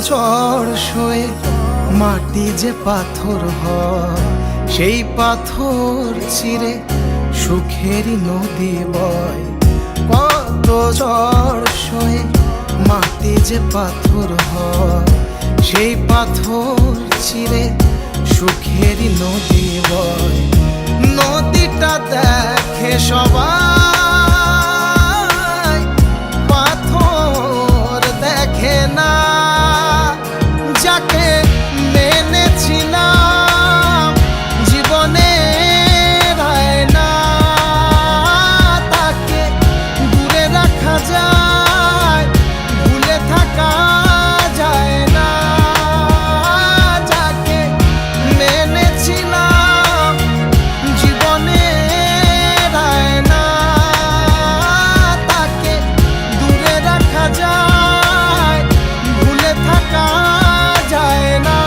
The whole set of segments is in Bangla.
ঝড় সয়ে মাটি যে পাথর হয়, সেই পাথর চিরে সুখেরই নদী বয়। কত ঝড় সয়ে মাটি যে পাথর হয়, সেই পাথর চিরে সুখেরই নদী বয়। নদীটা দেখে সবাই, পাথর দেখে না। যাকে মেনেছিলাম জীবনে রায় না, তাকে দূরে রাখা যায়, ভুলে থাকা যায় না। যাকে মেনেছিলাম জীবনে রায় না, তাকে দূরে রাখা যায়, ভুলে থাকা যায় না।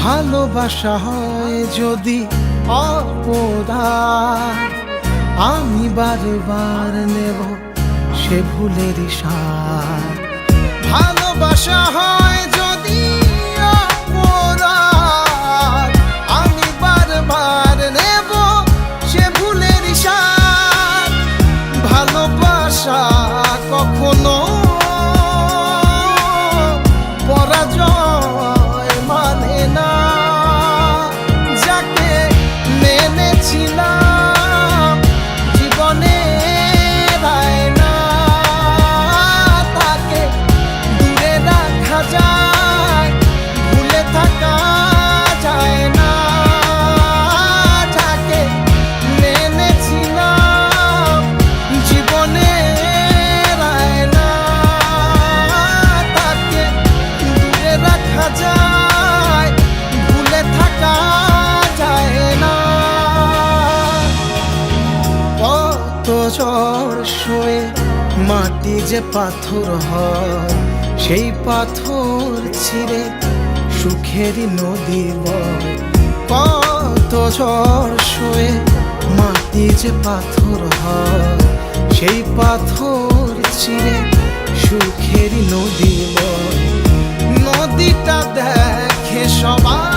ভালোবাসা হয় যদি অপরাধ, আমি বারবার নেব সে ভুলের সাথ। ভালোবাসা হয় যদি অপরাধ, আমি বারবার নেব সে ভুলের সাথ। ভালোবাসা কখনো পরাজয় মানে না। যাকে মেনেছিলাম জীবনে রায় না, তাকে দূরে রাখা যায়, ভুলে থাকা যায় না। যাকে মেনেছিলাম জীবনে রায় না, তাকে দূরে রাখা যায়, ভুলে থাকা যায় না। কত ঝড় সয়ে মাটি যে পাথর হয়, সেই পাথর ছিঁড়ে সুখেরই নদী বয়। কত ঝড় সয়ে মাটি যে পাথর হয়, সেই পাথর চিরে সুখেরই নদী বয়। নদীটা দেখে সবাই,